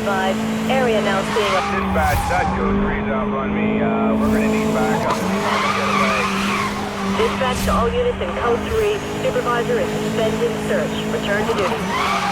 advised. Area now seeing a... Dispatch, that Ghost 3's outrun me. We're gonna need backup if he's trying to get away. Dispatch to all units in Code 3. Supervisor is suspending search. Return to duty.